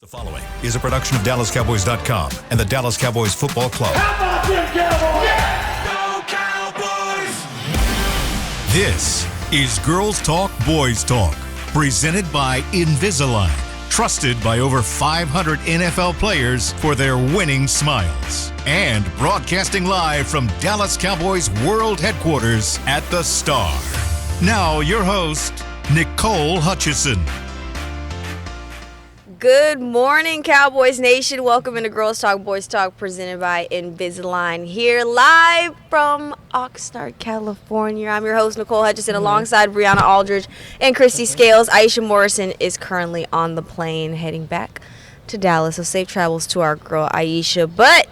The following is a production of DallasCowboys.com and the Dallas Cowboys Football Club. How about them Cowboys? Yeah! Go Cowboys! This is Girls Talk, Boys Talk, presented by Invisalign, trusted by over 500 NFL players for their winning smiles. And broadcasting live from Dallas Cowboys World Headquarters at the Star. Now your host, Nicole Hutchison. Good morning, Cowboys Nation. Welcome into Girls Talk, Boys Talk, presented by Invisalign, here live from Oxnard, California. I'm your host, Nicole Hutchison, alongside Brianna Aldridge and Christy Scales. Aisha Morrison is currently on the plane heading back to Dallas, so safe travels to our girl, Aisha. But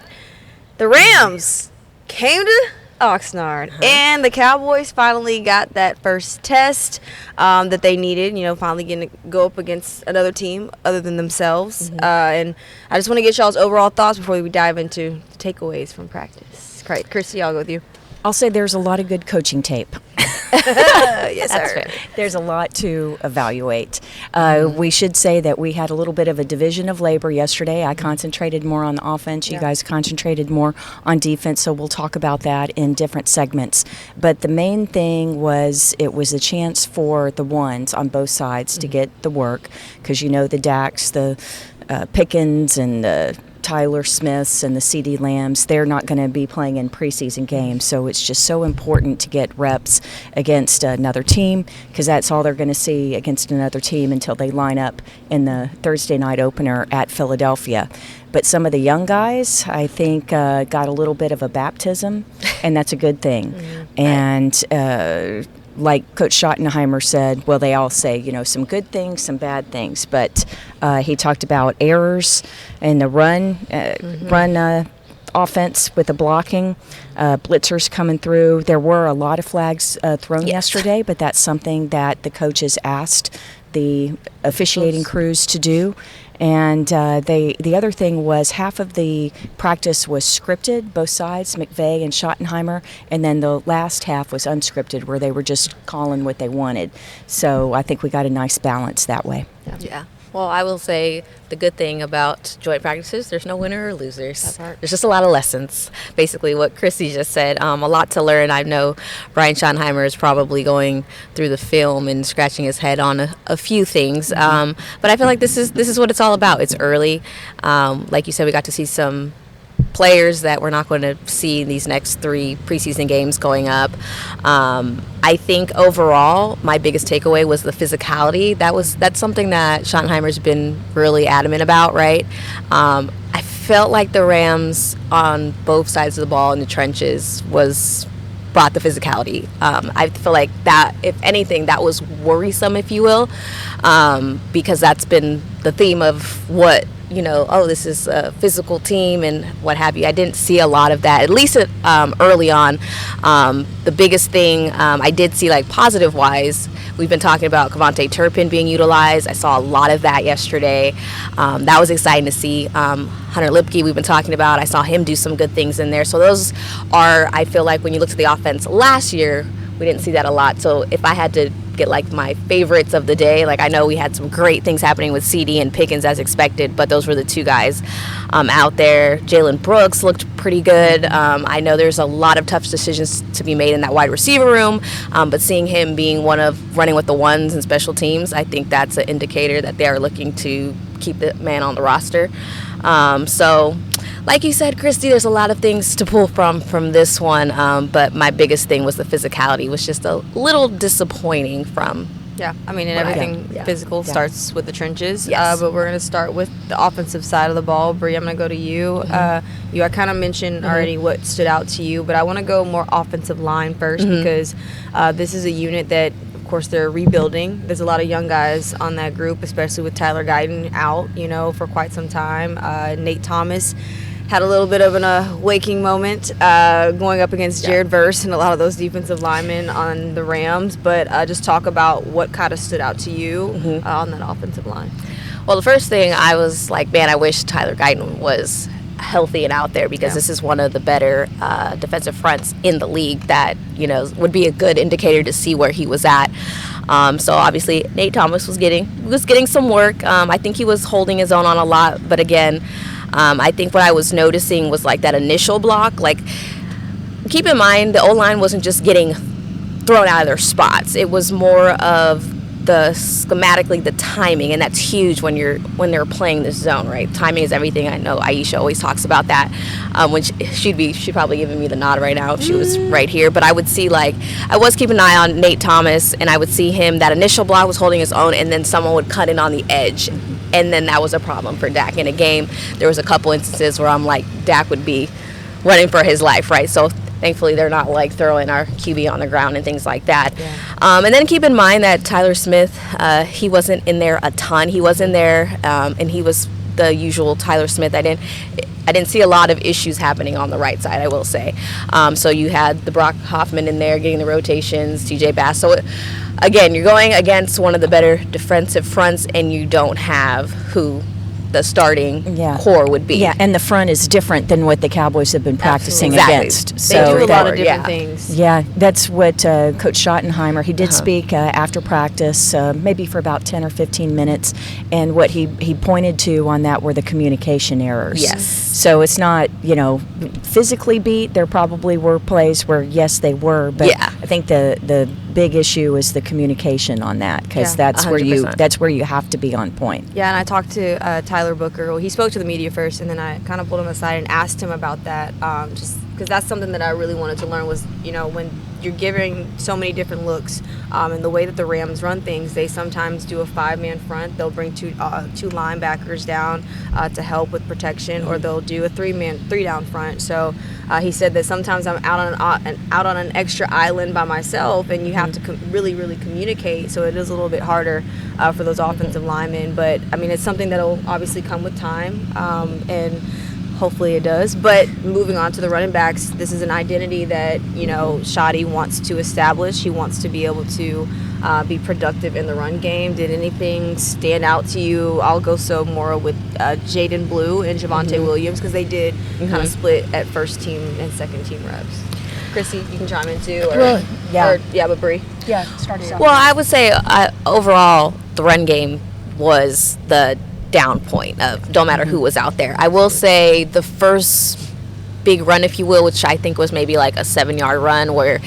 the Rams came to Oxnard, and the Cowboys finally got that first test that they needed, finally getting to go up against another team other than themselves. And I just want to get y'all's overall thoughts before we dive into the takeaways from practice. Christy, I'll go with you. I'll say there's a lot of good coaching tape. Yes, sir. There's a lot to evaluate. We should say that we had a little bit of a division of labor yesterday. I concentrated more on the offense. You guys concentrated more on defense, so we'll talk about that in different segments. But the main thing was it was a chance for the ones on both sides to get the work, because the Dax, the Pickens, and the Tyler Smiths and the CD Lambs, they're not going to be playing in preseason games. So it's just so important to get reps against another team, because that's all they're going to see against another team until they line up in the Thursday night opener at Philadelphia. But some of the young guys, I think, got a little bit of a baptism, and that's a good thing. And like Coach Schottenheimer said, well, they all say, some good things, some bad things. But he talked about errors in the run offense with the blocking, blitzers coming through. There were a lot of flags thrown yesterday, but that's something that the coaches asked the officiating crews to do. And the other thing was half of the practice was scripted, both sides, McVay and Schottenheimer, and then the last half was unscripted, where they were just calling what they wanted. So I think we got a nice balance that way. Yeah. Well, I will say the good thing about joint practices, there's no winner or losers. There's just a lot of lessons. Basically what Chrissy just said, a lot to learn. I know Brian Schottenheimer is probably going through the film and scratching his head on a few things. But I feel like this is what it's all about. It's early. Like you said, we got to see some players that we're not going to see in these next 3 preseason games going up. I think overall my biggest takeaway was the physicality. That's something that Schottenheimer's been really adamant about, right? I felt like the Rams on both sides of the ball in the trenches brought the physicality. I feel like that, if anything, that was worrisome, if you will, because that's been the theme of what this is a physical team and what have you. I didn't see a lot of that, at least early on. The biggest thing I did see, like positive-wise, we've been talking about Kavonte Turpin being utilized. I saw a lot of that yesterday. That was exciting to see. Hunter Lipke, we've been talking about. I saw him do some good things in there. So those are, I feel like when you looked at the offense last year, we didn't see that a lot. So if I had to get like my favorites of the day, like I know we had some great things happening with CD and Pickens as expected, but those were the 2 guys out there. Jaylen Brooks looked pretty good. I know there's a lot of tough decisions to be made in that wide receiver room, but seeing him being one of running with the ones and special teams, I think that's an indicator that they are looking to keep the man on the roster. So like you said, Christy, there's a lot of things to pull from this one, but my biggest thing was the physicality. Was just a little disappointing from. Yeah, everything physical starts with the trenches. Yes. But we're going to start with the offensive side of the ball. Bree, I'm going to go to you. I kind of mentioned already what stood out to you, but I want to go more offensive line first, because this is a unit that, of course, they're rebuilding. There's a lot of young guys on that group, especially with Tyler Guyton out, for quite some time. Nate Thomas had a little bit of an waking moment going up against Jared Verse and a lot of those defensive linemen on the Rams. But just talk about what kind of stood out to you on that offensive line. Well, the first thing I was like, man, I wish Tyler Guyton was healthy and out there, because this is one of the better defensive fronts in the league that, would be a good indicator to see where he was at. So obviously Nate Thomas was getting some work. I think he was holding his own on a lot, but again, I think what I was noticing was like that initial block. Like, keep in mind the O-line wasn't just getting thrown out of their spots. It was more of schematically the timing, and that's huge when they're playing this zone, right? Timing is everything. I know Aisha always talks about that. When she'd probably giving me the nod right now if she was right here. But I would see, like, I was keeping an eye on Nate Thomas, and I would see him, that initial block was holding his own, and then someone would cut in on the edge, and then that was a problem for Dak. In a game, there was a couple instances where I'm like, Dak would be running for his life, right? So thankfully, they're not like throwing our QB on the ground and things like that. Yeah. And then keep in mind that Tyler Smith, he wasn't in there a ton. He was in there, and he was the usual Tyler Smith. I didn't see a lot of issues happening on the right side, I will say. So you had the Brock Hoffman in there getting the rotations, TJ Bass. So again, you're going against one of the better defensive fronts, and you don't have who the starting core would be. Yeah, and the front is different than what the Cowboys have been practicing against. So they do a lot of different things. Yeah, that's what Coach Schottenheimer, he did speak after practice, maybe for about 10 or 15 minutes, and what he pointed to on that were the communication errors. Yes. So it's not, physically beat. There probably were plays where, yes, they were, but I think the big issue is the communication on that, because that's 100%. where you have to be on point. Yeah, and I talked to Tyler Booker. Well, he spoke to the media first, and then I kind of pulled him aside and asked him about that, just because that's something that I really wanted to learn was, when you're giving so many different looks, and the way that the Rams run things, they sometimes do a 5-man front. They'll bring two linebackers down to help with protection, or they'll do a 3-down front. So he said that sometimes I'm out on an extra island by myself, and you have to really, really communicate. So it is a little bit harder for those offensive linemen. But I mean, it's something that'll obviously come with time, and hopefully it does. But moving on to the running backs, this is an identity that, Shotty wants to establish. He wants to be able to be productive in the run game. Did anything stand out to you? I'll go more with Jaden Blue and Kavonte Williams, because they did kind of split at first team and second team reps. Chrissy, you can chime in too. But Bree. Yeah, start us off. Well, I would say overall the run game was the down point of don't matter who was out there. I will say the first big run, if you will, which I think was maybe like a 7-yard run where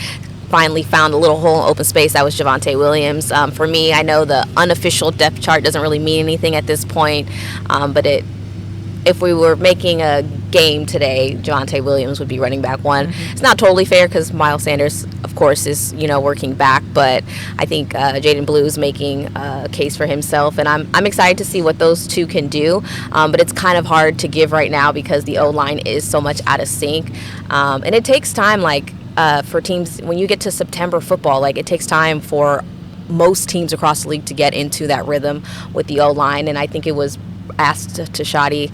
finally found a little hole in open space, that was Kavonte Williams. For me, I know the unofficial depth chart doesn't really mean anything at this point, but if we were making a game today, Kavonte Williams would be running back one. It's not totally fair because Miles Sanders, of course, is working back, but I think Jaden Blue is making a case for himself, and I'm excited to see what those two can do. But it's kind of hard to give right now because the O-line is so much out of sync, and it takes time. For teams, when you get to September football, it takes time for most teams across the league to get into that rhythm with the O-line, and I think it was asked to Shotty,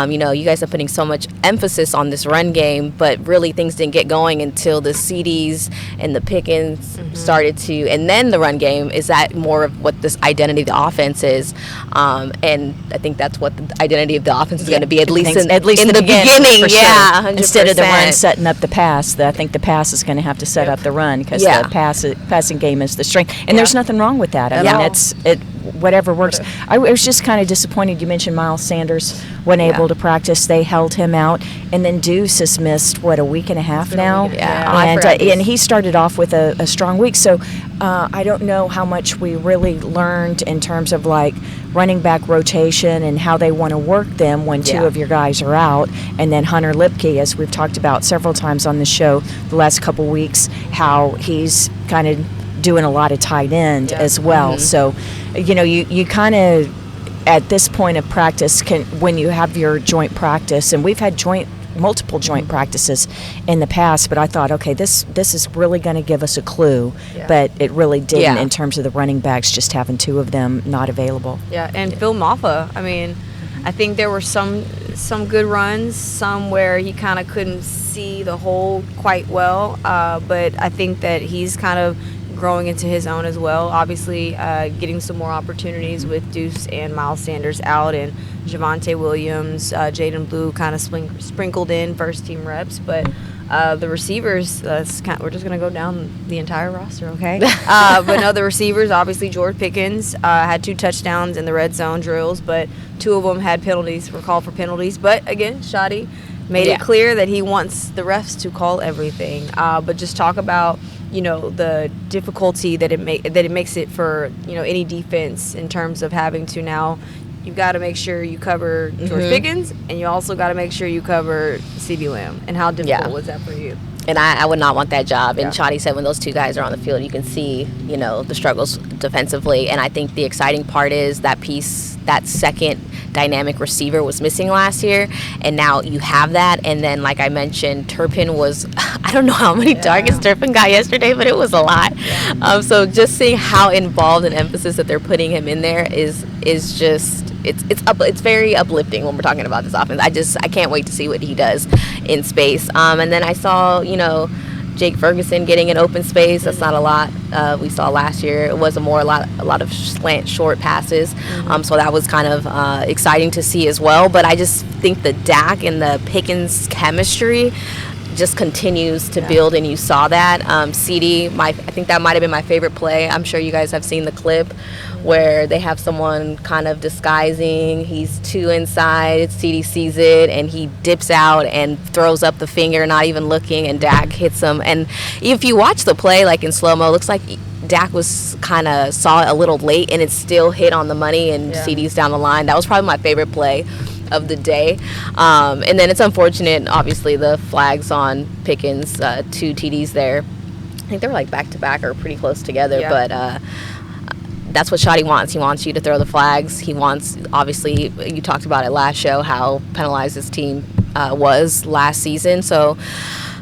you guys are putting so much emphasis on this run game, but really things didn't get going until the CDs and the Pickens started to, and then the run game. Is that more of what this identity of the offense is? And I think that's what the identity of the offense is going to be, at least in the beginning. Yeah, 100%. Instead of the run setting up the pass, I think the pass is going to have to set up the run, because the passing game is the strength. And there's nothing wrong with that. I mean, whatever works. I was just kind of disappointed. You mentioned Miles Sanders wasn't able to practice. They held him out, and then Deuce has missed a week and a half now. And he started off with a strong week. So I don't know how much we really learned in terms of running back rotation and how they want to work them when two of your guys are out. And then Hunter Lipke, as we've talked about several times on the show the last couple weeks, how he's kind of doing a lot of tight end as well. So, you kind of, at this point of practice, when you have your joint practice, and we've had multiple joint practices in the past, but I thought, okay, this is really going to give us a clue, but it really didn't in terms of the running backs, just having two of them not available. Yeah, and Phil Maffa, I mean, I think there were some good runs, some where he kind of couldn't see the hole quite well, but I think that he's kind of growing into his own as well. Obviously, getting some more opportunities with Deuce and Miles Sanders out, and Kavonte Williams, Jaden Blue kind of sprinkled in first team reps. But The receivers, we're just going to go down the entire roster, okay? But no, the receivers, obviously George Pickens had 2 touchdowns in the red zone drills, but 2 of them had penalties, were called for penalties. But again, Shoddy made it clear that he wants the refs to call everything. But just talk about, the difficulty that it makes it for, any defense in terms of having to now. You've got to make sure you cover George Pickens, and you also got to make sure you cover CeeDee Lamb. And how difficult was that for you? And I would not want that job. And Shoddy said when those 2 guys are on the field, you can see, the struggles defensively. And I think the exciting part is that piece, that second dynamic receiver was missing last year. And now you have that. And then, like I mentioned, Turpin was, I don't know how many targets Turpin got yesterday, but it was a lot. Yeah. So just seeing how involved and emphasis that they're putting him in there is just, it's very uplifting when we're talking about this offense. I can't wait to see what he does in space. And then I saw, Jake Ferguson getting an open space. That's not a lot we saw last year. It was a lot of slant short passes. So that was kind of exciting to see as well. But I just think the Dak and the Pickens chemistry just continues to build, and you saw that. CeeDee, I think that might have been my favorite play. I'm sure you guys have seen the clip where they have someone kind of disguising. He's 2 inside. CeeDee sees it, and he dips out and throws up the finger, not even looking, and Dak hits him. And if you watch the play, like in slow-mo, it looks like Dak was kind of saw it a little late, and it still hit on the money, and CeeDee's down the line. That was probably my favorite play of the day. And then it's unfortunate, obviously, the flags on Pickens, 2 TDs there. I think they were like back-to-back or pretty close together, but that's what Shoddy wants. He wants you to throw the flags. He wants, obviously, you talked about it last show, how penalized his team was last season. So,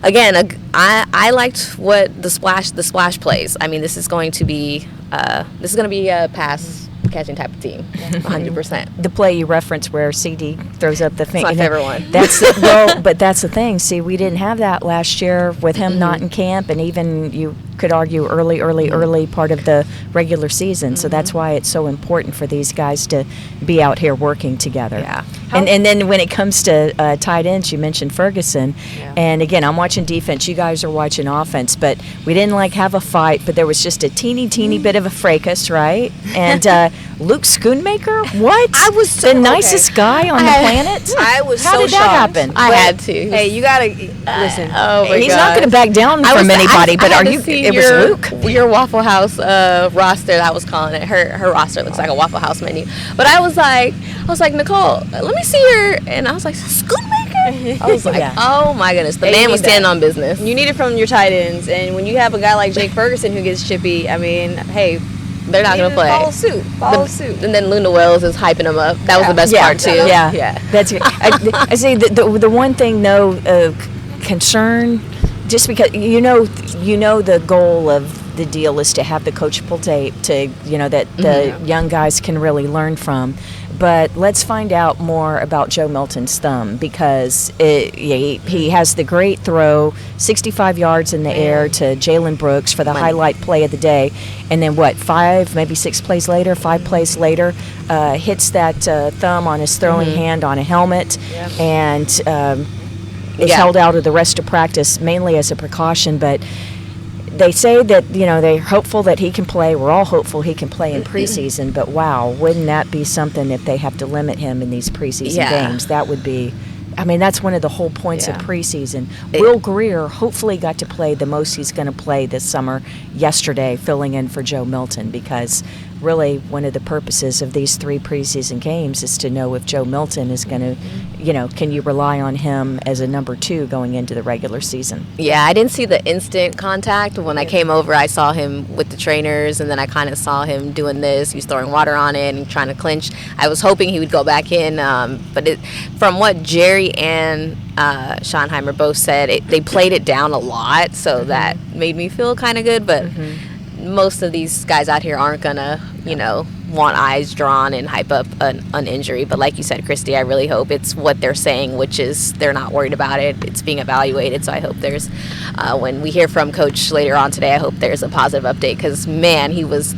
again, I liked what the splash plays. I mean, this is going to be a pass catching type of team, 100%. The play you referenced where CD throws up the finger. That's my favorite one. But that's the thing. See, we didn't have that last year with him not in camp, and even you could argue early part of the regular season. So that's why it's so important for these guys to be out here working together. Yeah. And then when it comes to tight ends, you mentioned Ferguson. Yeah. And again, I'm watching defense. You guys are watching offense. But we didn't have a fight, but there was just a teeny bit of a fracas, right? And Luke Schoonmaker, what? I was the nicest guy on the planet. I was How so did shocked. that happen? I had to. Hey, you gotta listen. Oh my He's gosh. not going to back down from anybody. But I are had you? to see It was Luke. Your Waffle House roster. I was calling it. Her roster looks like a Waffle House menu. But I was like, Nicole, let me see her. And I was like, Schoonmaker? I was like, oh my goodness. The man was standing on business. You need it from your tight ends. And when you have a guy like Jake Ferguson who gets chippy, I mean, hey, they're not going to play. Follow suit. And then Luna Wells is hyping him up. That was the best part, too. Yeah. That's it. I say the one thing, concern, just because you know the goal of the deal is to have the coachable tape to that the young guys can really learn from. But let's find out more about Joe Milton's thumb, because he has the great throw, 65 yards in the air to Jaylen Brooks for the highlight play of the day. And then 5 plays later, hits that thumb on his throwing hand on a helmet. Yep. And is held out of the rest of practice mainly as a precaution. But they say that, they're hopeful that he can play. We're all hopeful he can play in preseason. But, wow, wouldn't that be something if they have to limit him in these preseason games? That would be – that's one of the whole points of preseason. Will Greer hopefully got to play the most he's going to play this summer yesterday, filling in for Joe Milton, because really one of the purposes of these 3 preseason games is to know if Joe Milton is going to, can you rely on him as a number 2 going into the regular season? Yeah, I didn't see the instant contact. When I came over, I saw him with the trainers, and then I kind of saw him doing this. He was throwing water on it and trying to clinch. I was hoping he would go back in, but from what Jerry and Schottenheimer both said, they played it down a lot, so that made me feel kind of good, but most of these guys out here aren't gonna want eyes drawn and hype up an injury. But like you said, Christy, I really hope it's what they're saying, which is they're not worried about it. It's being evaluated. So I hope there's, when we hear from Coach later on today, I hope there's a positive update, because, man, he was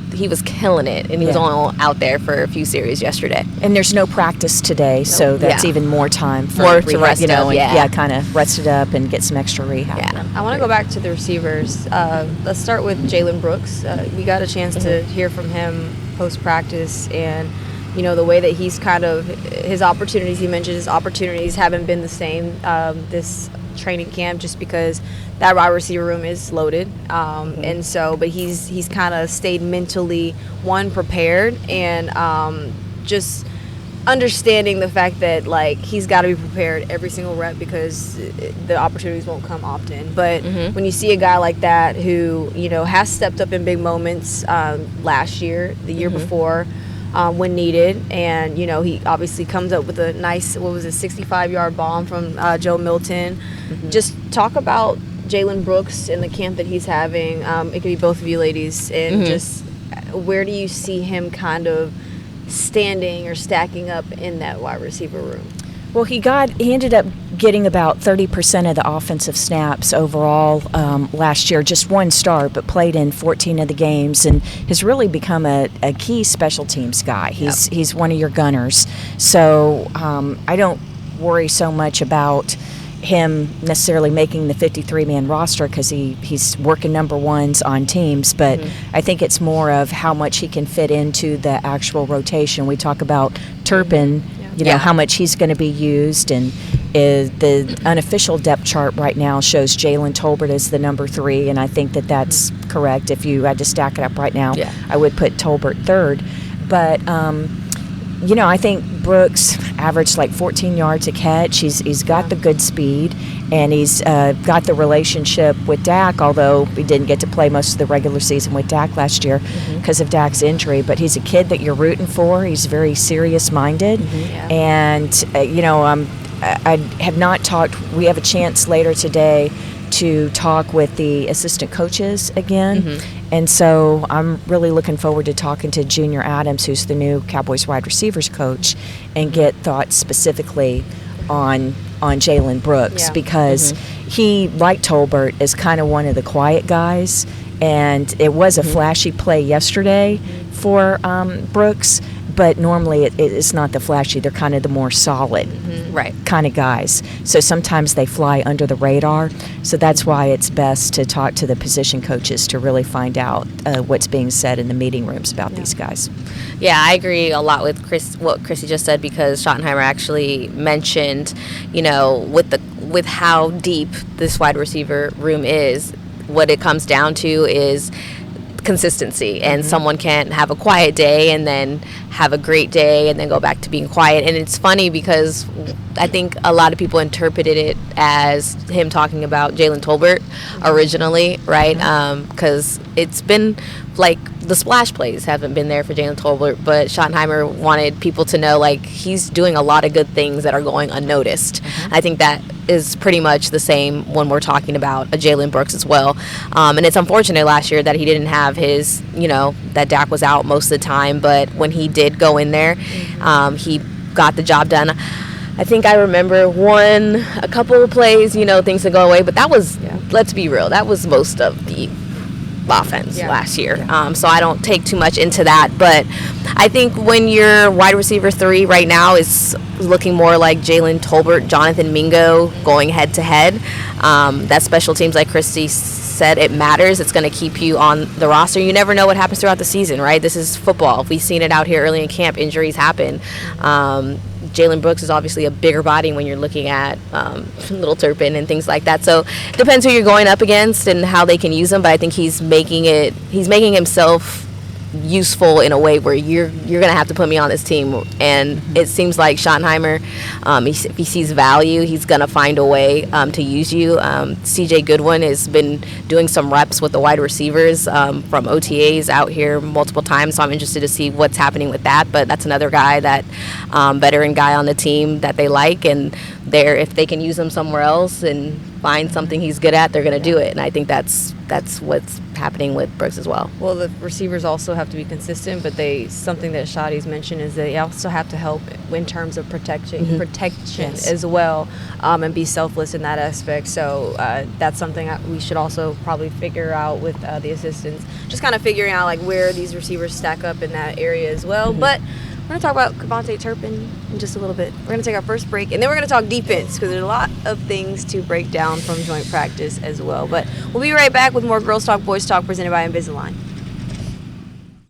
killing it, and he was only out there for a few series yesterday. And there's no practice today, so that's even more time for more to rest up, kind of rest it up and get some extra rehab. Yeah. I want to go back to the receivers. Let's start with Jaylen Brooks. We got a chance to hear from him post-practice, and the way that he's kind of, his opportunities, he mentioned his opportunities haven't been the same this training camp, just because that wide receiver room is loaded, and so, but he's kind of stayed mentally prepared, and just understanding the fact that, like, he's got to be prepared every single rep, because the opportunities won't come often. But when you see a guy like that who, has stepped up in big moments last year, the year before, when needed, and, he obviously comes up with a nice, 65-yard bomb from Joe Milton. Just talk about Jaylen Brooks and the camp that he's having. It could be both of you ladies, and just where do you see him kind of standing or stacking up in that wide receiver room? Well, he ended up getting about 30% of the offensive snaps overall last year. Just one start, but played in 14 of the games, and has really become a key special teams guy. He's one of your gunners. So I don't worry so much about him necessarily making the 53-man roster, because he's working number ones on teams, but I think it's more of how much he can fit into the actual rotation. We talk about Turpin, how much he's going to be used, and the unofficial depth chart right now shows Jaylen Tolbert as the number 3, and I think that's correct. If you had to stack it up right now, I would put Tolbert third, but I think Brooks averaged like 14 yards a catch. He's got the good speed, and he's got the relationship with Dak, although he didn't get to play most of the regular season with Dak last year because of Dak's injury. But he's a kid that you're rooting for. He's very serious-minded. And, I have not talked. We have a chance later today to talk with the assistant coaches again. And so I'm really looking forward to talking to Junior Adams, who's the new Cowboys wide receivers coach, and get thoughts specifically on Jaylen Brooks, because he, like Tolbert, is kind of one of the quiet guys, and it was a flashy play yesterday for Brooks, but normally it's not the flashy. They're kind of the more solid kind of guys. So sometimes they fly under the radar. So that's why it's best to talk to the position coaches to really find out what's being said in the meeting rooms about these guys. Yeah, I agree a lot with what Chrissy just said, because Schottenheimer actually mentioned, with how deep this wide receiver room is, what it comes down to is consistency, and someone can have a quiet day and then have a great day and then go back to being quiet. And it's funny because I think a lot of people interpreted it as him talking about Jaylen Tolbert originally, right? Because it's been like the splash plays haven't been there for Jaylen Tolbert, but Schottenheimer wanted people to know, like, he's doing a lot of good things that are going unnoticed. I think that is pretty much the same when we're talking about a Jaylen Brooks as well. And it's unfortunate last year that he didn't have his, that Dak was out most of the time, but when he did go in there, he got the job done. I think I remember a couple of plays, things that go away, but that was, let's be real, that was most of the offense last year. So I don't take too much into that, but I think when your wide receiver 3 right now is looking more like Jaylen Tolbert, Jonathan Mingo going head to head, that special teams, like Christy said, it matters. It's going to keep you on the roster. You never know what happens throughout the season, right? This is football. We've seen it out here early in camp. Injuries happen. Jaylen Brooks is obviously a bigger body when you're looking at little Turpin and things like that. So it depends who you're going up against and how they can use him. But I think he's making himself useful in a way where you're going to have to put me on this team. And it seems like Schottenheimer, if he sees value, he's going to find a way to use you. CJ Goodwin has been doing some reps with the wide receivers from OTAs out here multiple times, so I'm interested to see what's happening with that. But that's another guy, that veteran guy on the team that they like, and if they can use him somewhere else and find something he's good at, they're going to do it. And I think that's that's what's happening with Brooks as well. Well, the receivers also have to be consistent, but something that Shadi's mentioned is they also have to help in terms of protection Yes. as well, and be selfless in that aspect. So that's something we should also probably figure out with the assistants, just kind of figuring out like where these receivers stack up in that area as well. But we're going to talk about Kavonte Turpin in just a little bit. We're going to take our first break, and then we're going to talk defense because there's a lot of things to break down from joint practice as well. But we'll be right back with more Girls Talk, Boys Talk presented by Invisalign.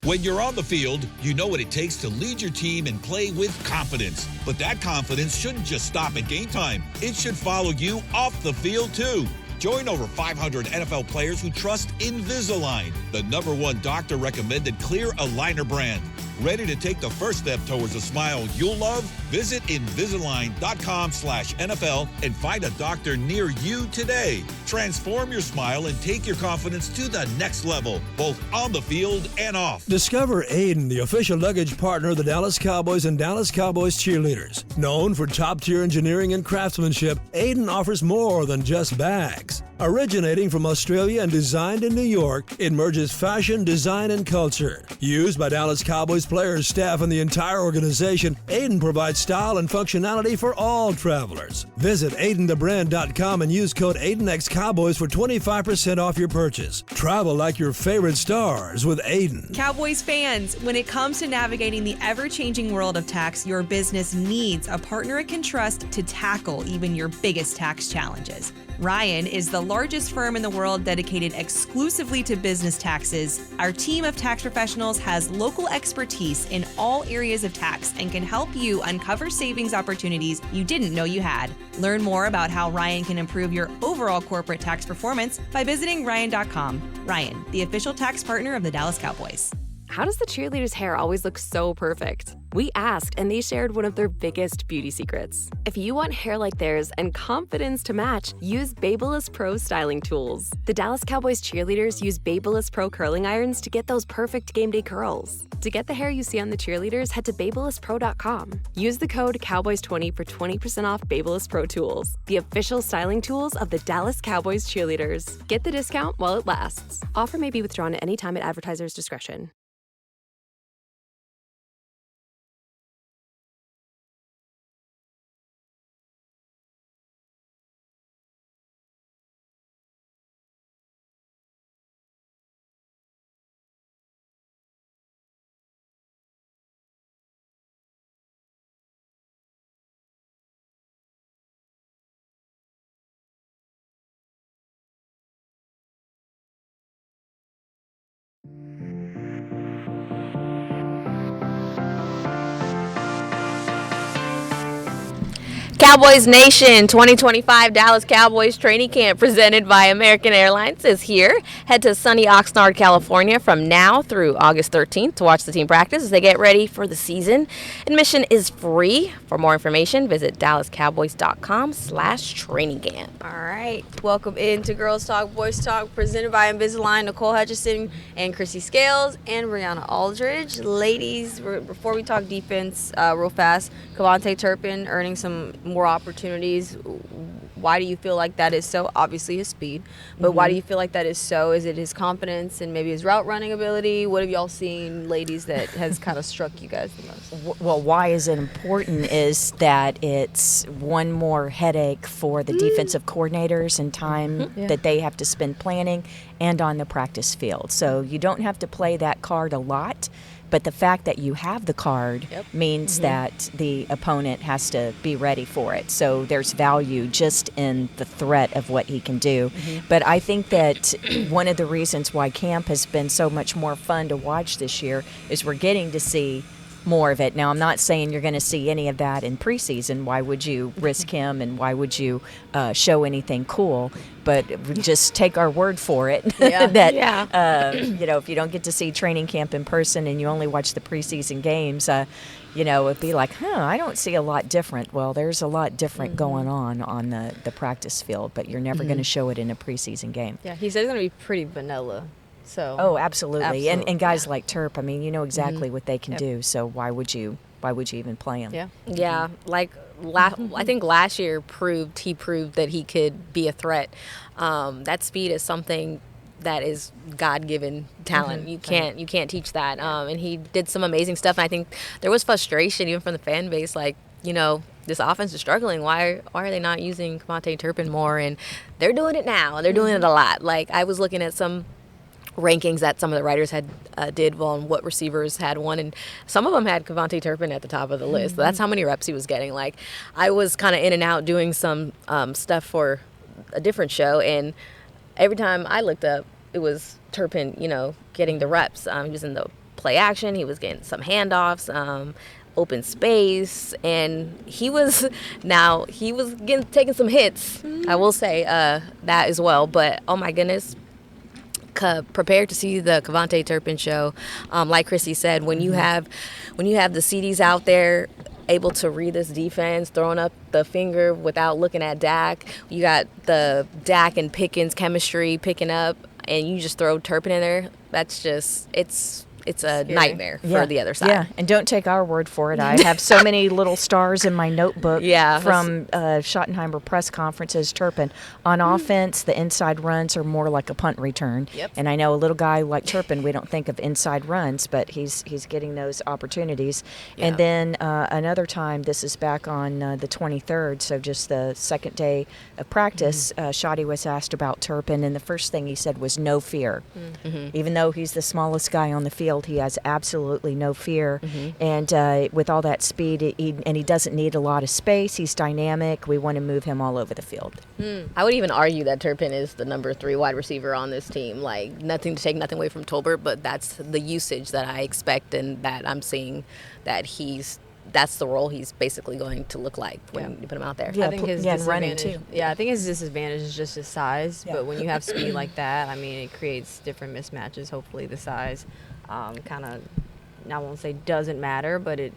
When you're on the field, you know what it takes to lead your team and play with confidence. But that confidence shouldn't just stop at game time. It should follow you off the field, too. Join over 500 NFL players who trust Invisalign, the #1 doctor-recommended clear aligner brand. Ready to take the first step towards a smile you'll love? Visit Invisalign.com/NFL and find a doctor near you today. Transform your smile and take your confidence to the next level, both on the field and off. Discover Aiden, the official luggage partner of the Dallas Cowboys and Dallas Cowboys cheerleaders. Known for top-tier engineering and craftsmanship, Aiden offers more than just bags. Originating from Australia and designed in New York, it merges fashion, design, and culture. Used by Dallas Cowboys players, staff, and the entire organization, Aiden provides style and functionality for all travelers. Visit AidenTheBrand.com and use code AidenXCowboys for 25% off your purchase. Travel like your favorite stars with Aiden. Cowboys fans, when it comes to navigating the ever-changing world of tax, your business needs a partner it can trust to tackle even your biggest tax challenges. Ryan is the largest firm in the world dedicated exclusively to business taxes. Our team of tax professionals has local expertise in all areas of tax and can help you uncover savings opportunities you didn't know you had. Learn more about how Ryan can improve your overall corporate tax performance by visiting Ryan.com. Ryan, the official tax partner of the Dallas Cowboys. How does the cheerleader's hair always look so perfect? We asked, and they shared one of their biggest beauty secrets. If you want hair like theirs and confidence to match, use Babyliss Pro styling tools. The Dallas Cowboys cheerleaders use Babyliss Pro curling irons to get those perfect game day curls. To get the hair you see on the cheerleaders, head to BabylissPro.com. Use the code Cowboys20 for 20% off Babyliss Pro tools, the official styling tools of the Dallas Cowboys cheerleaders. Get the discount while it lasts. Offer may be withdrawn at any time at advertiser's discretion. Cowboys Nation 2025 Dallas Cowboys training camp presented by American Airlines is here. Head to sunny Oxnard, California from now through August 13th to watch the team practice as they get ready for the season. Admission is free. For more information, visit DallasCowboys.com/training camp. All right. Welcome into Girls Talk, Boys Talk, presented by Invisalign. Nicole Hutchison and Chrissy Scales and Brianna Aldridge. Ladies, before we talk defense real fast, Kavonte Turpin earning some more opportunities. Why do you feel like that is so? Obviously his speed, but why do you feel like that is so? Is it his confidence and maybe his route running ability? What have y'all seen, ladies, that has kind of struck you guys the most? Well, why is it important is that it's one more headache for the defensive coordinators and time that they have to spend planning and on the practice field. So you don't have to play that card a lot, but the fact that you have the card means that the opponent has to be ready for it. So there's value just in the threat of what he can do. But I think that one of the reasons why camp has been so much more fun to watch this year is we're getting to see more of it. Now, I'm not saying you're going to see any of that in preseason. Why would you risk him and why would you show anything cool? But just take our word for it that, you know, if you don't get to see training camp in person and you only watch the preseason games, you know, it'd be like, I don't see a lot different. Well, there's a lot different going on the practice field, but you're never going to show it in a preseason game. Yeah, he said it's going to be pretty vanilla. So. Oh, absolutely. And guys like Turp, I mean, you know exactly what they can do. So why would you even play him? Yeah, like I think last year he proved that he could be a threat. That speed is something that is God-given talent. You can't teach that. And he did some amazing stuff. And I think there was frustration even from the fan base, like, this offense is struggling. Why are they not using Kavonte Turpin more? And they're doing it now. They're doing it a lot. Like, I was looking at some rankings that some of the writers had did on what receivers had won, and some of them had Kavonte Turpin at the top of the list. That's how many reps he was getting. Like, I was kind of in and out doing some stuff for a different show, and every time I looked up, it was Turpin, getting the reps. He was in the play action. He was getting some handoffs, open space, and he was taking some hits. I will say that as well. But oh my goodness, prepared to see the Kavonte Turpin show. Like Chrissy said, when you have the CDs out there, able to read this defense, throwing up the finger without looking at Dak. You got the Dak and Pickens chemistry picking up, and you just throw Turpin in there. That's just it's a nightmare for the other side. Yeah, and don't take our word for it. I have so many little stars in my notebook from Schottenheimer press conferences. Turpin. On offense, the inside runs are more like a punt return. Yep. And I know a little guy like Turpin, we don't think of inside runs, but he's getting those opportunities. Yeah. And then another time, this is back on the 23rd, so just the second day of practice, Shotty was asked about Turpin, and the first thing he said was no fear. Even though he's the smallest guy on the field, he has absolutely no fear, and with all that speed, he doesn't need a lot of space. He's dynamic. We want to move him all over the field. I would even argue that Turpin is the number 3 wide receiver on this team. Like, nothing away from Tolbert, but that's the usage that I expect and that I'm seeing that that's the role he's basically going to look like when you put him out there. I think his running too. Yeah, I think his disadvantage is just his size. But when you have speed like that, I mean, it creates different mismatches. Hopefully, the size kind of, I won't say doesn't matter, but it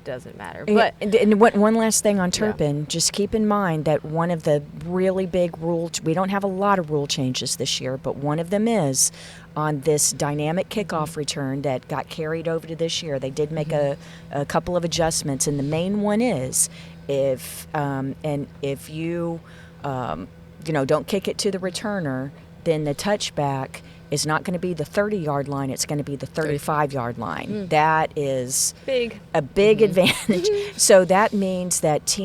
doesn't matter. But and one last thing on Turpin, just keep in mind that one of the really big rules, we don't have a lot of rule changes this year, but one of them is on this dynamic kickoff return that got carried over to this year. They did make a couple of adjustments, and the main one is if you don't kick it to the returner, then the touchback is not going to be the 30-yard line. It's going to be the 35-yard line. That is a big advantage. So that means that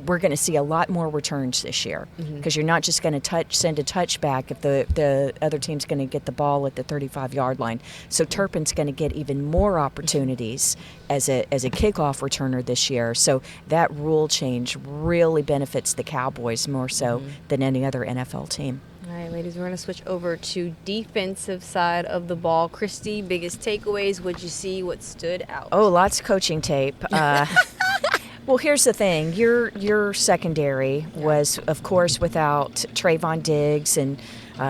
we're going to see a lot more returns this year because you're not just going to send a touchback if the other team's going to get the ball at the 35-yard line. So Turpin's going to get even more opportunities as a kickoff returner this year. So that rule change really benefits the Cowboys more so than any other NFL team. All right, ladies, we're going to switch over to defensive side of the ball. Christy, biggest takeaways, what'd you see, what stood out? Oh, lots of coaching tape. Well, here's the thing. Your secondary was, of course, without Trayvon Diggs and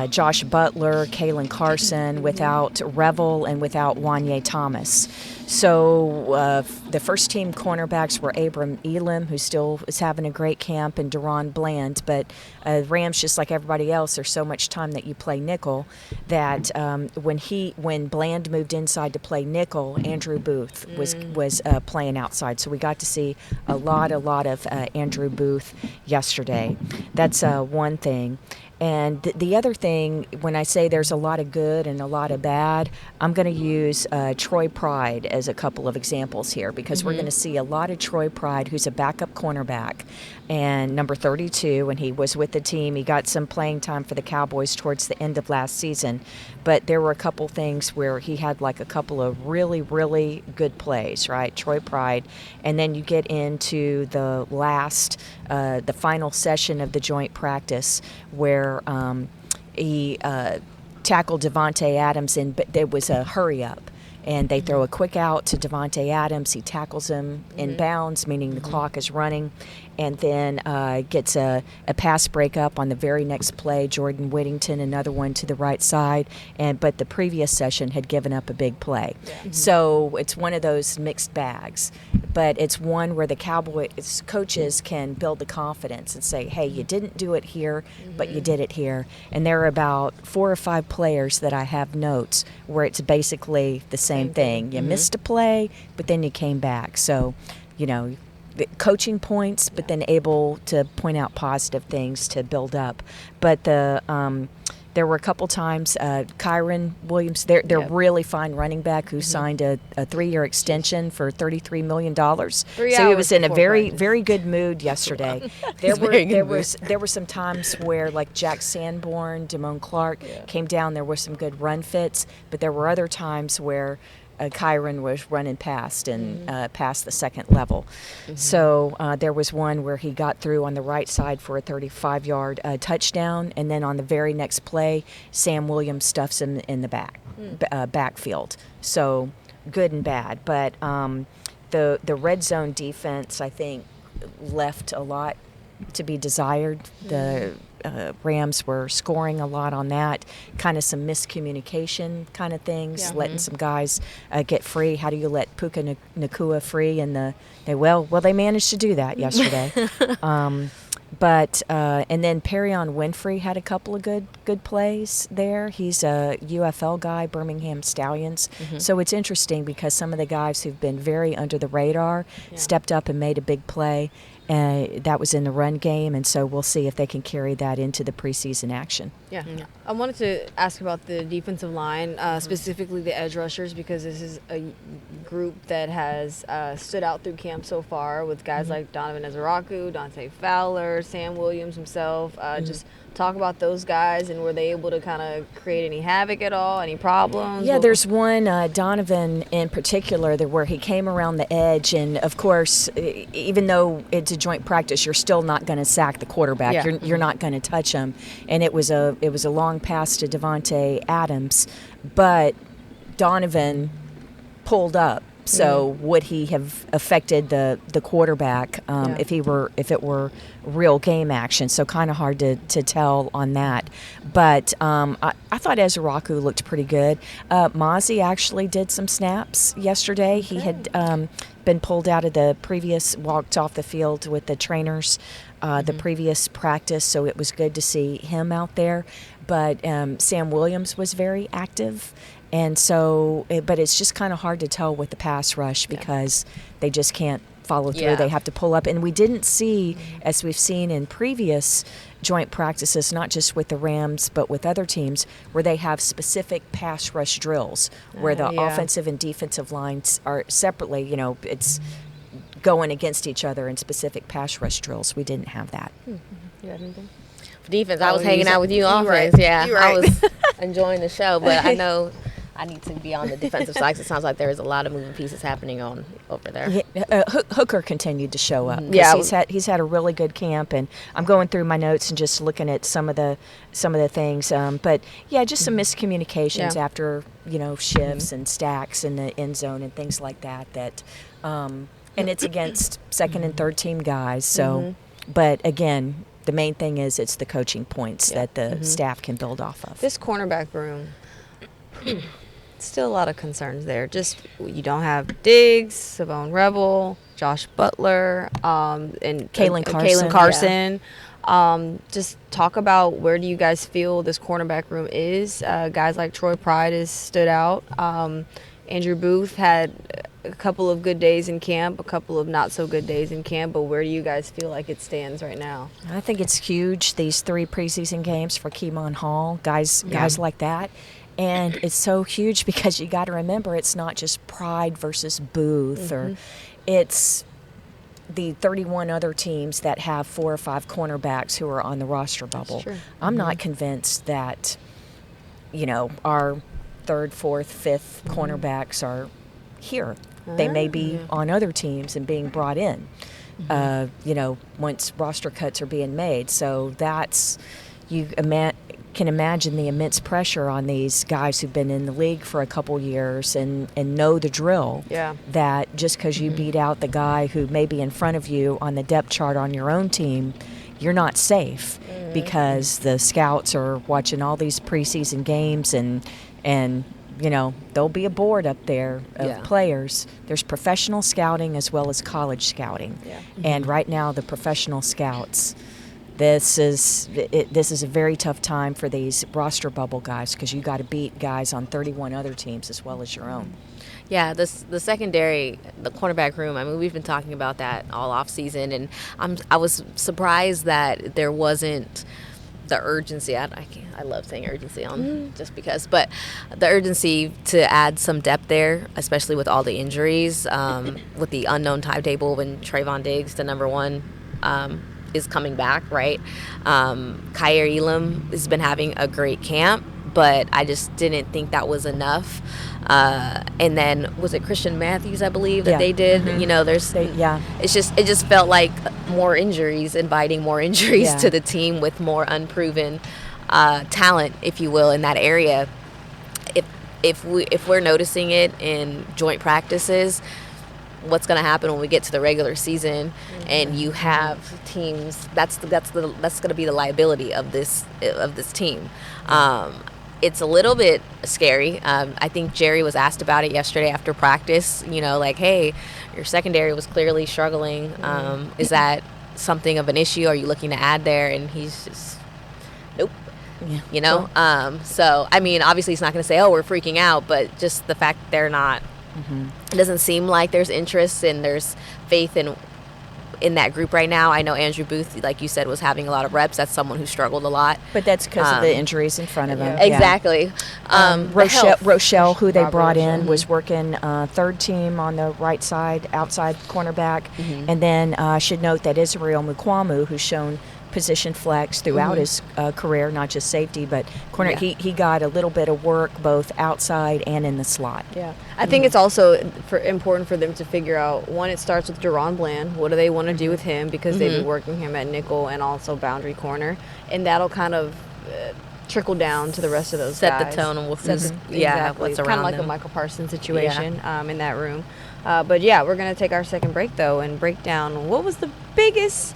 Josh Butler, Kalen Carson, without Revel, and without Wanye Thomas. So the first-team cornerbacks were Abram Elam, who still is having a great camp, and Deron Bland. But Rams, just like everybody else, there's so much time that you play nickel that when Bland moved inside to play nickel, Andrew Booth was playing outside. So we got to see a lot of Andrew Booth yesterday. That's one thing. And the other thing, when I say there's a lot of good and a lot of bad, I'm going to use Troy Pride as a couple of examples here because we're going to see a lot of Troy Pride, who's a backup cornerback, and number 32, when he was with the team. He got some playing time for the Cowboys towards the end of last season. But there were a couple things where he had like a couple of really, really good plays, right? Troy Pride. And then you get into the the final session of the joint practice where he tackled Devontae Adams, but there was a hurry up. And they throw a quick out to Devontae Adams. He tackles him in bounds, meaning the clock is running, and then gets a pass breakup on the very next play. Jordan Whittington, another one to the right side, but the previous session had given up a big play. Yeah. So it's one of those mixed bags, but it's one where the Cowboys coaches can build the confidence and say, hey, you didn't do it here, but you did it here. And there are about 4 or 5 players that I have notes where it's basically the same thing. You missed a play, but then you came back. So, the coaching points, but then able to point out positive things to build up. But the There were a couple times Kairen Williams, they're really fine running back who signed a 3-year extension for $33 million. So he was in a very good mood yesterday. There were some times where like Jack Sanborn, Damone Clark came down. There were some good run fits, but there were other times where Kairen was running past and past the second level. So there was one where he got through on the right side for a 35-yard touchdown, and then on the very next play, Sam Williams stuffs him in the backfield. So good and bad. But the red zone defense, I think, left a lot to be desired. The Rams were scoring a lot on that, kind of some miscommunication kind of things, letting some guys get free. How do you let Puka Nacua free? And they managed to do that yesterday. But and then Perion Winfrey had a couple of good plays there. He's a UFL guy, Birmingham Stallions. So it's interesting because some of the guys who've been very under the radar stepped up and made a big play. That was in the run game, and so we'll see if they can carry that into the preseason action. Yeah. I wanted to ask about the defensive line, specifically the edge rushers, because this is a group that has stood out through camp so far with guys like Donovan Ezeraku, Dante Fowler, Sam Williams himself. Just talk about those guys, and were they able to kind of create any havoc at all, any problems? Yeah, there's one, Donovan in particular, where he came around the edge, and of course, even though it's a joint practice, you're still not going to sack the quarterback. Yeah. You're not going to touch him, and it was a long pass to Devontae Adams, but Donovan pulled up. So would he have affected the quarterback if it were real game action? So kind of hard to tell on that. But I thought Ezeraku looked pretty good. Mozzie actually did some snaps yesterday. Okay. He had been pulled out of walked off the field with the trainers the previous practice, so it was good to see him out there. But Sam Williams was very active. And so, but it's just kind of hard to tell with the pass rush because they just can't follow through. They have to pull up. And we didn't see, as we've seen in previous joint practices, not just with the Rams, but with other teams, where they have specific pass rush drills where the offensive and defensive lines are separately, it's going against each other in specific pass rush drills. We didn't have that. You have anything? For defense, I was hanging out with you on offense. Yeah, I was enjoying the show, but I know I need to be on the defensive side. It sounds like there is a lot of moving pieces happening over there. Yeah, Hooker continued to show up. Yeah, he's had a really good camp, and I'm going through my notes and just looking at some of the things. But yeah, just some miscommunications after shifts and stacks in the end zone and things like that. And it's against second and third team guys. So, but again, the main thing is it's the coaching points that the staff can build off of. This cornerback room. Still a lot of concerns there. Just you don't have Diggs, Savone Rebel, Josh Butler, and Kalen Carson. Just talk about where do you guys feel this cornerback room is. Guys like Troy Pride has stood out. Andrew Booth had a couple of good days in camp, a couple of not so good days in camp, but where do you guys feel like it stands right now? I think it's huge, these 3 preseason games for Keemon Hall, guys like that. And it's so huge because you got to remember it's not just Pride versus Booth, or it's the 31 other teams that have 4 or 5 cornerbacks who are on the roster bubble. I'm not convinced that, our 3rd, 4th, 5th cornerbacks are here. They may be on other teams and being brought in, once roster cuts are being made. So that's, can imagine the immense pressure on these guys who've been in the league for a couple years and know the drill. That just because you beat out the guy who may be in front of you on the depth chart on your own team, you're not safe because the scouts are watching all these preseason games and there'll be a board up there of players. There's professional scouting as well as college scouting. And right now the professional scouts, This is a very tough time for these roster bubble guys because you got to beat guys on 31 other teams as well as your own. Yeah, the secondary, the cornerback room, I mean, we've been talking about that all off season, and I was surprised that there wasn't the urgency. I love saying urgency on just because, but the urgency to add some depth there, especially with all the injuries, with the unknown timetable when Trayvon Diggs, the number one, is coming back, right? Kairen Williams has been having a great camp, but I just didn't think that was enough. And then was it Christian Matthews, I believe, that they did? You know, it just felt like more injuries, inviting more injuries to the team with more unproven talent, if you will, in that area. If we're noticing it in joint practices, what's going to happen when we get to the regular season and you have teams? That's going to be the liability of this team. It's a little bit scary. I think Jerry was asked about it yesterday after practice. You know, like, hey, your secondary was clearly struggling. Is that something of an issue? Are you looking to add there? And he's just, nope. Yeah. You know? So, I mean, obviously he's not going to say, oh, we're freaking out, but just the fact that they're not. It doesn't seem like there's interest and there's faith in that group right now. I know Andrew Booth, like you said, was having a lot of reps. That's someone who struggled a lot. But that's because of the injuries in front of him. Exactly. Rochelle, who they brought in, was working third team on the right side, outside cornerback. And then I should note that Israel Mukwamu, who's shown position flex throughout his career, not just safety, but corner. He got a little bit of work both outside and in the slot. Yeah, I think it's also important for them to figure out, one, it starts with Deron Bland. What do they want to do with him? Because they've been working him at nickel and also boundary corner. And that'll kind of trickle down to the rest of those guys. Set the tone, and we'll see what's around kind of like them. a Michael Parsons situation in that room. But yeah, we're going to take our second break, though, and break down what was the biggest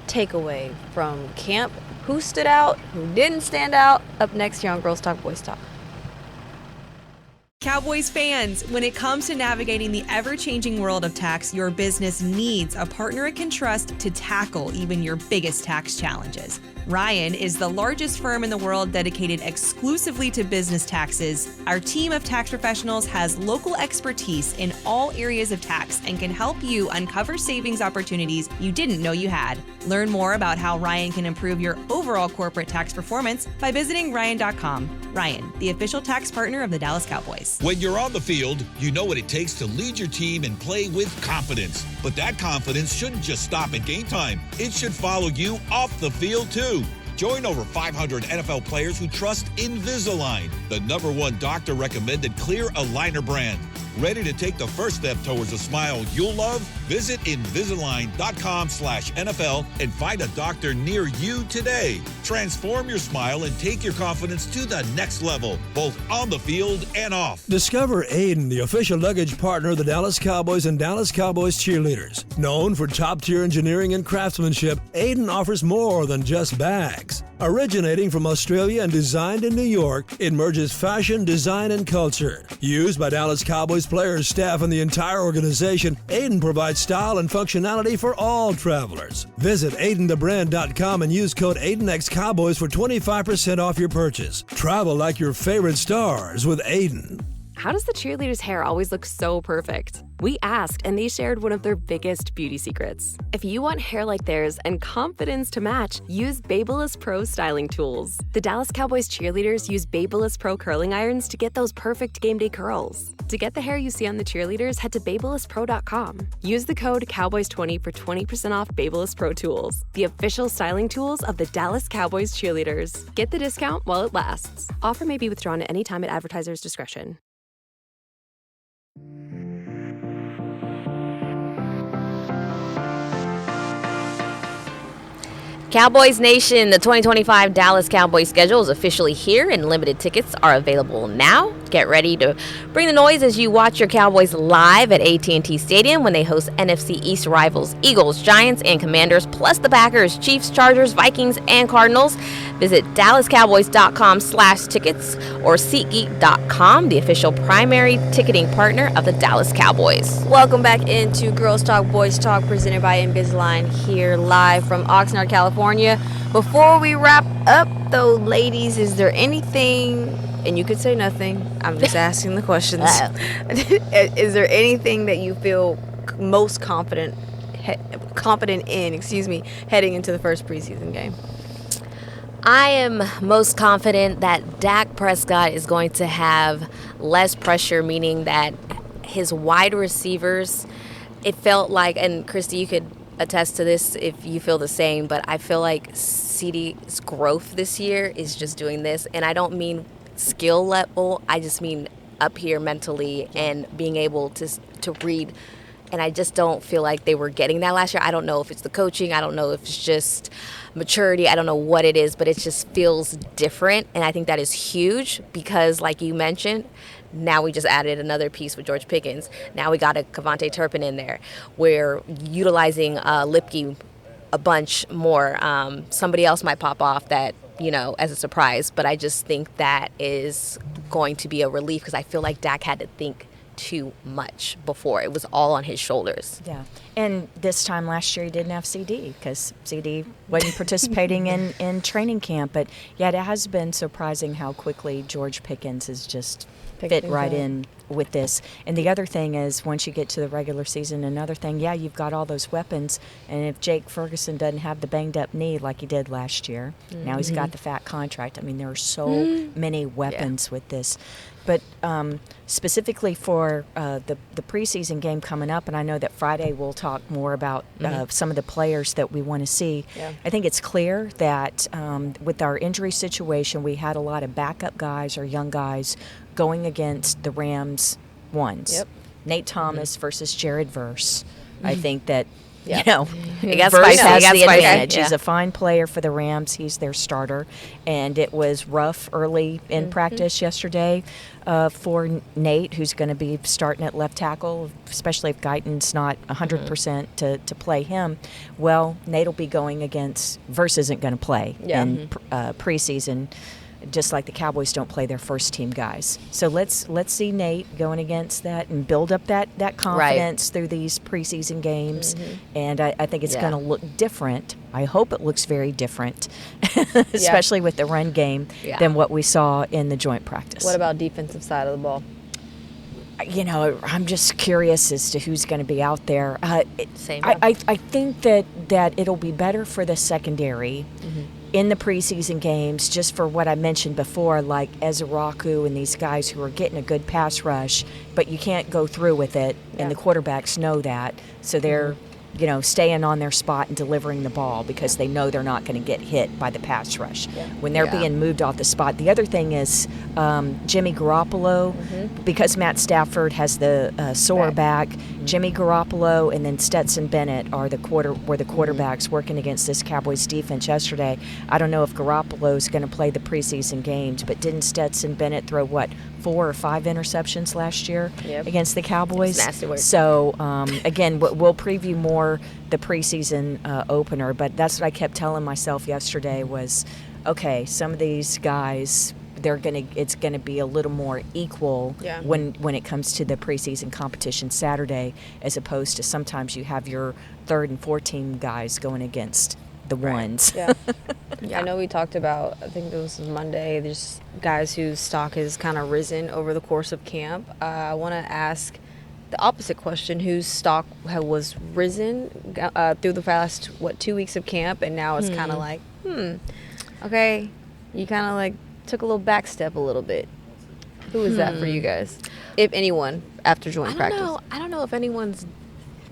takeaway from camp, who stood out, who didn't stand out, up next here on Girls Talk Boys Talk. Cowboys fans, when it comes to navigating the ever-changing world of tax, your business needs a partner it can trust to tackle even your biggest tax challenges. Ryan is the largest firm in the world dedicated exclusively to business taxes. Our team of tax professionals has local expertise in all areas of tax and can help you uncover savings opportunities you didn't know you had. Learn more about how Ryan can improve your overall corporate tax performance by visiting Ryan.com. Ryan, the official tax partner of the Dallas Cowboys. When you're on the field, you know what it takes to lead your team and play with confidence. But that confidence shouldn't just stop at game time. It should follow you off the field, too. Join over 500 NFL players who trust Invisalign, the #1 doctor-recommended clear aligner brand. Ready to take the first step towards a smile you'll love? Visit Invisalign.com/NFL and find a doctor near you today. Transform your smile and take your confidence to the next level, both on the field and off. Discover Aiden, the official luggage partner of the Dallas Cowboys and Dallas Cowboys cheerleaders. Known for top-tier engineering and craftsmanship, Aiden offers more than just bags. Originating from Australia and designed in New York, it merges fashion, design, and culture. Used by Dallas Cowboys players, staff, and the entire organization, Aiden provides style and functionality for all travelers. Visit AidenTheBrand.com and use code AidenXCowboys for 25% off your purchase. Travel like your favorite stars with Aiden. How does the cheerleader's hair always look so perfect? We asked, and they shared one of their biggest beauty secrets. If you want hair like theirs and confidence to match, use Babyliss Pro styling tools. The Dallas Cowboys cheerleaders use Babyliss Pro curling irons to get those perfect game day curls. To get the hair you see on the cheerleaders, head to BabylissPro.com. Use the code Cowboys20 for 20% off Babyliss Pro tools, the official styling tools of the Dallas Cowboys cheerleaders. Get the discount while it lasts. Offer may be withdrawn at any time at advertiser's discretion. Cowboys Nation, the 2025 Dallas Cowboys schedule is officially here and limited tickets are available now. Get ready to bring the noise as you watch your Cowboys live at AT&T Stadium when they host NFC East rivals Eagles, Giants, and Commanders, plus the Packers, Chiefs, Chargers, Vikings, and Cardinals. Visit DallasCowboys.com/tickets or SeatGeek.com, the official primary ticketing partner of the Dallas Cowboys. Welcome back into Girls Talk Boys Talk, presented by Invisalign, here live from Oxnard, California. Before we wrap up, though, ladies, is there anything, and you could say nothing, I'm just asking the questions, is there anything that you feel most confident in, heading into the first preseason game? I am most confident that Dak Prescott is going to have less pressure, meaning that his wide receivers, it felt like, and Christy, you could attest to this if you feel the same, but I feel like CD's growth this year is just doing this. And I don't mean skill level, I just mean up here mentally and being able to read. And I just don't feel like they were getting that last year. I don't know if it's the coaching. I don't know if it's just maturity. I don't know what it is, but it just feels different. And I think that is huge because, like you mentioned, now we just added another piece with George Pickens. Now we got a Kavonte Turpin in there. We're utilizing Lipke a bunch more. Somebody else might pop off that, as a surprise. But I just think that is going to be a relief because I feel like Dak had to think too much before. It was all on his shoulders. Yeah. And this time last year he didn't have CD because CD wasn't participating in training camp. But yeah, it has been surprising how quickly George Pickens has just fit right in with this. And the other thing is once you get to the regular season, another thing, you've got all those weapons. And if Jake Ferguson doesn't have the banged up knee like he did last year, now he's got the fat contract. I mean, there are so many weapons with this. But specifically for the preseason game coming up, and I know that Friday we'll talk more about some of the players that we want to see. Yeah. I think it's clear that with our injury situation, we had a lot of backup guys or young guys going against the Rams ones. Yep. Nate Thomas versus Jared Verse. I think that Verse has the advantage. He's a fine player for the Rams. He's their starter. And it was rough early in practice yesterday for Nate, who's going to be starting at left tackle, especially if Guyton's not 100% to play him. Well, Nate will be going against – Verse isn't going to play in preseason, just like the Cowboys don't play their first team guys. So let's see Nate going against that and build up that confidence through these preseason games. And I think it's going to look different. I hope it looks very different, especially with the run game, than what we saw in the joint practice. What about defensive side of the ball? I'm just curious as to who's going to be out there. Same. I think that it'll be better for the secondary in the preseason games, just for what I mentioned before, like Ezeraku and these guys who are getting a good pass rush, but you can't go through with it, and the quarterbacks know that, so they're staying on their spot and delivering the ball because they know they're not going to get hit by the pass rush. When they're being moved off the spot. The other thing is Jimmy Garoppolo, because Matt Stafford has the sore back, Jimmy Garoppolo and then Stetson Bennett were the quarterbacks working against this Cowboys defense yesterday. I don't know if Garoppolo's going to play the preseason games, but didn't Stetson Bennett throw 4 or 5 interceptions last year against the Cowboys? Nasty work. So again, we'll preview more the preseason opener, but that's what I kept telling myself yesterday was, okay, some of these guys, it's gonna be a little more equal when it comes to the preseason competition Saturday, as opposed to sometimes you have your 3rd and 4th team guys going against the ones. I know we talked about, I think it was Monday, there's guys whose stock has kind of risen over the course of camp. I want to ask the opposite question, whose stock was risen through the past 2 weeks of camp, and now it's kind of like okay, you kind of took a little back step a little bit. Who is that for you guys, if anyone, after joint practice? I don't know if anyone's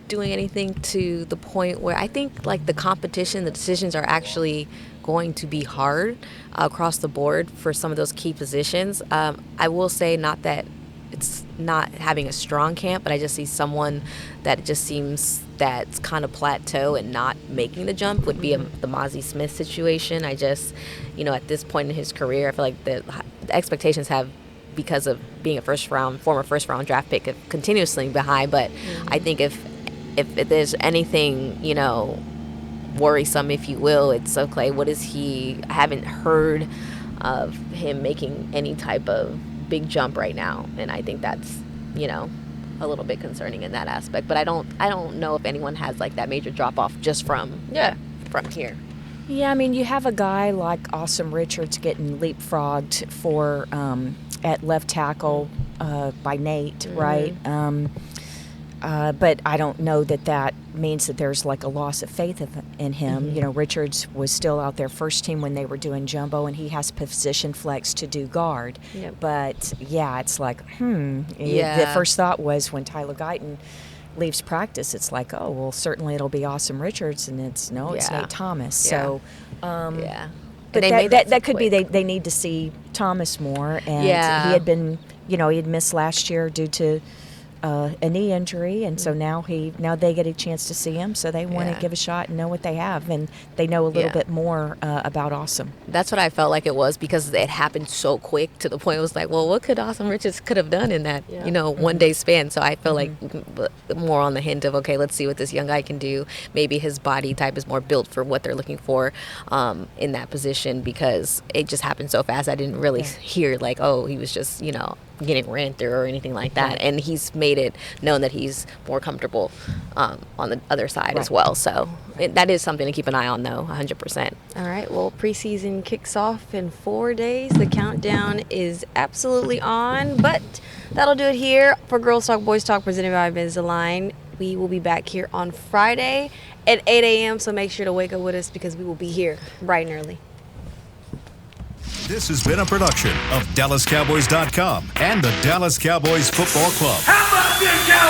doing anything to the point where I think the competition, the decisions are actually going to be hard across the board for some of those key positions. I will say, not that it's not having a strong camp, but I just see someone that just seems that's kind of plateau and not making the jump would be the Mozzie Smith situation. I just, at this point in his career, I feel like the expectations have, because of being a former first round draft pick, continuously been high. But I think if there's anything, worrisome, if you will, it's okay, what is he? I haven't heard of him making any type of big jump right now, and I think that's a little bit concerning in that aspect. But I don't know if anyone has that major drop off just from here. Yeah, I mean, you have a guy like Awesome Richards getting leapfrogged for at left tackle by Nate, right? But I don't know that means that there's like a loss of faith in him. You know, Richards was still out there first team when they were doing jumbo, and he has position flex to do guard. But yeah, it's like, the first thought was when Tyler Guyton leaves practice, it's like, oh, well, certainly it'll be Awesome Richards, and it's Nate Thomas. So, but that could be they need to see Thomas more, and he had been, he had missed last year due to a knee injury, and so now they get a chance to see him, so they want to give a shot and know what they have, and they know a little bit more about Awesome. That's what I felt like it was, because it happened so quick to the point it was like, well, what could Awesome Richards could have done in that 1 day span? So I feel like more on the hint of, okay, let's see what this young guy can do. Maybe his body type is more built for what they're looking for in that position, because it just happened so fast. I didn't really hear like, oh, he was just getting ran through or anything like that, and he's made it known that he's more comfortable on the other side as well, so that is something to keep an eye on, though. 100%. All right, well, preseason kicks off in 4 days. The countdown is absolutely on, but that'll do it here for Girls Talk Boys Talk, presented by Invisalign. We will be back here on Friday at 8 a.m., so make sure to wake up with us, because we will be here bright and early. This has been a production of DallasCowboys.com and the Dallas Cowboys Football Club. How about this, Cowboys?